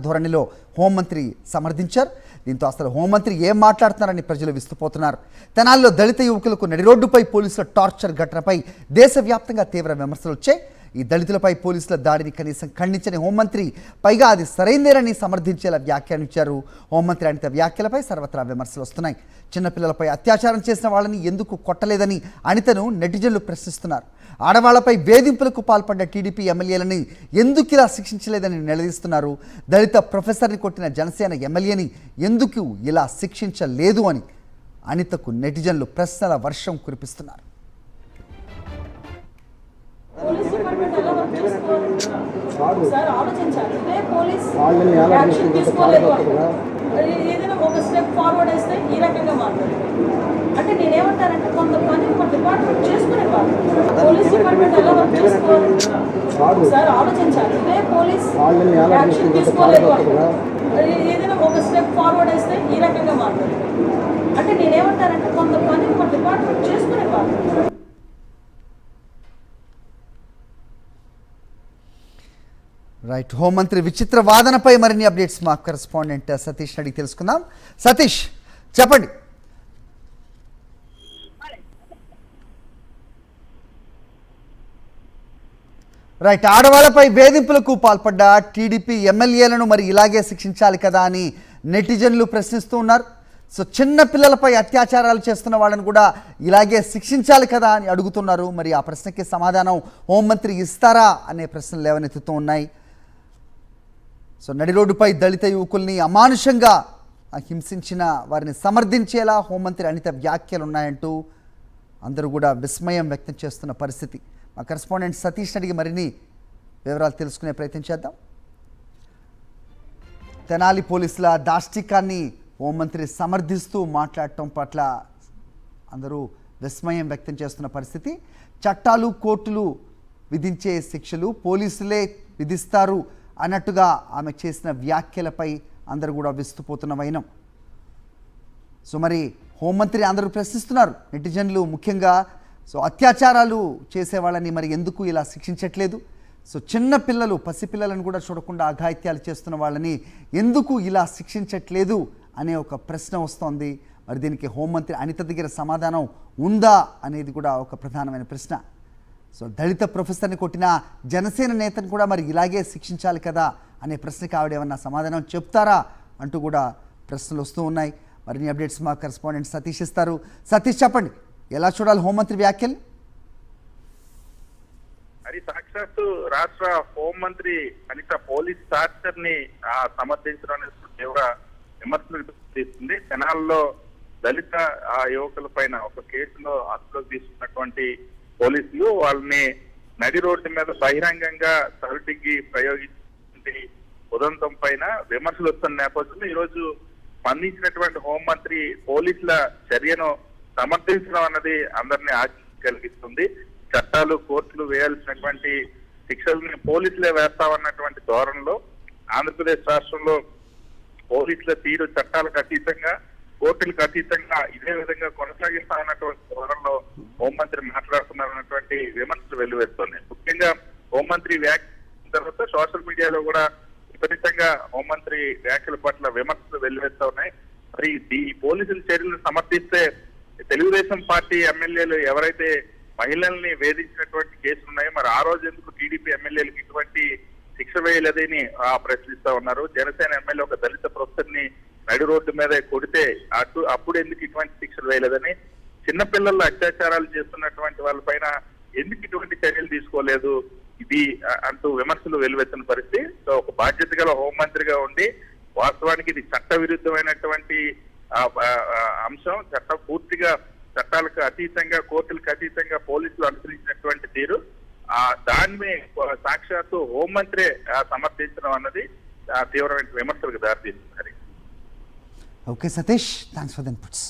ధోరణిలో హోంమంత్రి సమర్థించారు. దీంతో అసలు హోంమంత్రి ఏం మాట్లాడుతున్నారని ప్రజలు విస్తుపోతున్నారు. తెనాలిలో దళిత యువకులకు నడిరోడ్డుపై పోలీసుల టార్చర్ ఘటనపై దేశవ్యాప్తంగా తీవ్ర విమర్శలు వచ్చాయి. ఈ దళితులపై పోలీసుల దాడిని కనీసం ఖండించని హోంమంత్రి పైగా అది సరైందేనని సమర్థించేలా వ్యాఖ్యానించారు. హోంమంత్రి అనిత వ్యాఖ్యలపై సర్వత్రా విమర్శలు వస్తున్నాయి. చిన్నపిల్లలపై అత్యాచారం చేసిన వాళ్ళని ఎందుకు కొట్టలేదని అనితను నెటిజన్లు ప్రశ్నిస్తున్నారు. ఆడవాళ్లపై వేధింపులకు పాల్పడ్డ టీడీపీ ఎమ్మెల్యేలని ఎందుకు ఇలా శిక్షించలేదని నిలదీస్తున్నారు. దళిత ప్రొఫెసర్ని కొట్టిన జనసేన ఎమ్మెల్యేని ఎందుకు ఇలా శిక్షించలేదు అని అనితకు నెటిజన్లు ప్రశ్నల వర్షం కురిపిస్తున్నారు. పోలీస్ డిపార్ట్మెంట్ ఎలా వర్క్ చేసుకోవాలి సార్ ఆలోచించాలి. పోలీస్ యాక్షన్ తీసుకోలేదు, ఏదైనా ఒక స్టెప్ ఫార్వర్డ్ వేస్తే ఈ రకంగా మాట్లాడారు. అంటే నేనేమంటానంటే కొంత పని ఒక డిపార్ట్మెంట్ చేసుకునే కాదు. పోలీస్ డిపార్ట్మెంట్ ఎలా వర్క్ చేసుకోవాలి సార్ ఆలోచించాలి. పోలీస్ యాక్షన్ తీసుకోలేదు, ఏదైనా ఒక స్టెప్ ఫార్వర్డ్ వేస్తే ఈ రకంగా మాట్లాడారు. అంటే నేనేమంటానంటే కొంత పని ఒక డిపార్ట్మెంట్ చేసుకునే కాదు. రైట్, హోంమంత్రి విచిత్ర వాదనపై మరిన్ని అప్డేట్స్ మా కరెస్పాండెంట్ సతీష్ అడిగి తెలుసుకుందాం. సతీష్ చెప్పండి. రైట్, ఆడవాళ్లపై వేధింపులకు పాల్పడ్డ టీడీపీ ఎమ్మెల్యేలను మరి ఇలాగే శిక్షించాలి కదా అని నెటిజన్లు ప్రశ్నిస్తూ ఉన్నారు. సో చిన్న పిల్లలపై అత్యాచారాలు చేస్తున్న వాళ్ళని కూడా ఇలాగే శిక్షించాలి కదా అని అడుగుతున్నారు. మరి ఆ ప్రశ్నకి సమాధానం హోంమంత్రి ఇస్తారా అనే ప్రశ్నలు లేవనెత్తుతూ ఉన్నాయి. సో నడి రోడ్డుపై దళిత యువకుల్ని అమానుషంగా హింసించిన వారిని సమర్థించేలా హోంమంత్రి అనిత వ్యాఖ్యలు ఉన్నాయంటూ అందరూ కూడా విస్మయం వ్యక్తం చేస్తున్న పరిస్థితి. మా కరెస్పాండెంట్ సతీష్ అడిగి మరిన్ని వివరాలు తెలుసుకునే ప్రయత్నం చేద్దాం. తెనాలి పోలీసుల దాష్టికాన్ని హోంమంత్రి సమర్థిస్తూ మాట్లాడటం పట్ల అందరూ విస్మయం వ్యక్తం చేస్తున్న పరిస్థితి. చట్టాలు కోర్టులు విధించే శిక్షలు పోలీసులే విధిస్తారు అన్నట్టుగా ఆమె చేసిన వ్యాఖ్యలపై అందరూ కూడా విస్తుపోతున్న వైనం. సో మరి హోంమంత్రి అందరూ ప్రశ్నిస్తున్నారు నెటిజన్లు ముఖ్యంగా. సో అత్యాచారాలు చేసే వాళ్ళని మరి ఎందుకు ఇలా శిక్షించట్లేదు, సో చిన్న పిల్లలు పసిపిల్లలను కూడా చూడకుండా అఘాయిత్యాలు చేస్తున్న వాళ్ళని ఎందుకు ఇలా శిక్షించట్లేదు అనే ఒక ప్రశ్న వస్తోంది. మరి దీనికి హోంమంత్రి అనిత దగ్గర సమాధానం ఉందా అనేది కూడా ఒక ప్రధానమైన ప్రశ్న. సో దళిత ప్రొఫెసర్ని కొట్టిన జనసేన నేతను కూడా మరి ఇలాగే శిక్షించాలి కదా అనే ప్రశ్నకి ఆవిడ ఏమన్నా సమాధానం చెప్తారా అంటూ కూడా ప్రశ్నలు వస్తూ ఉన్నాయి. మరిన్ని అప్డేట్స్ మా కరెస్పాండెంట్ సతీష్ ఇస్తారు. సతీష్ చెప్పండి, ఎలా చూడాలి హోంమంత్రి వ్యాఖ్యలు? అది సాక్షాత్తు రాష్ట్ర హోంమంత్రి అనిత పోలీస్ టార్చర్ ని సమర్థించడం తీవ్ర విమర్శలు తీస్తుంది. తెనాల్లో దళిత యువకుల పైన ఒక కేసులో అదుపులోకి తీసుకున్నటువంటి పోలీసులు వాళ్ళని నడి రోడ్డు మీద బహిరంగంగా సరుటికి ప్రయోగించి ఉదంతం పైన విమర్శలు వస్తున్న నేపథ్యంలో ఈరోజు స్పందించినటువంటి హోంమంత్రి పోలీసుల చర్యను సమర్థించడం అన్నది అందరినీ ఆశ్చర్యం కలిగిస్తుంది. చట్టాలు కోర్టులు వేయాల్సినటువంటి శిక్షల్ని పోలీసులే వేస్తామన్నటువంటి ధోరణిలో ఆంధ్రప్రదేశ్ రాష్ట్రంలో పోలీసుల తీరు చట్టాలకు అతీతంగా కోర్టులకు అతీతంగా ఇదే విధంగా కొనసాగిస్తామన్నటువంటి ధోరణిలో హోంమంత్రి మాట్లాడుతున్నారన్నటువంటి విమర్శలు వెల్లువెత్తున్నాయి. ముఖ్యంగా హోంమంత్రి వ్యాఖ్యల తర్వాత సోషల్ మీడియాలో కూడా విపరీతంగా హోంమంత్రి వ్యాఖ్యల పట్ల విమర్శలు వెల్లువెత్తా ఉన్నాయి. మరి ఈ పోలీసుల చర్యలను సమర్థిస్తే తెలుగుదేశం పార్టీ ఎమ్మెల్యేలు ఎవరైతే మహిళల్ని వేధించినటువంటి కేసులు ఉన్నాయో మరి ఆ రోజు ఎందుకు టీడీపీ ఎమ్మెల్యేలకు ఇటువంటి శిక్ష వేయలేదని ప్రశ్నిస్తా ఉన్నారు. జనసేన ఎమ్మెల్యే ఒక దళిత ప్రొఫెసర్ ని నడి రోడ్డు మీద కొడితే అప్పుడు ఎందుకు ఇటువంటి శిక్షలు వేయలేదని, చిన్నపిల్లల్లో అత్యాచారాలు చేస్తున్నటువంటి వాళ్ళపైన ఎందుకు ఇటువంటి చర్యలు తీసుకోలేదు ఇది అంటూ విమర్శలు వెలువెత్తిన పరిస్థితి. సో ఒక బాధ్యత గల హోంమంత్రిగా ఉండి వాస్తవానికి ఇది చట్ట విరుద్ధమైనటువంటి అంశం, చట్టం పూర్తిగా చట్టాలకు అతీతంగా కోర్టులకు అతీతంగా పోలీసులు అనుసరించినటువంటి తీరు దాన్ని సాక్షాత్తు హోంమంత్రి సమర్థించడం అన్నది తీవ్రమైన విమర్శలకు దారితీస్తుంది. Okay Satish, thanks for the inputs.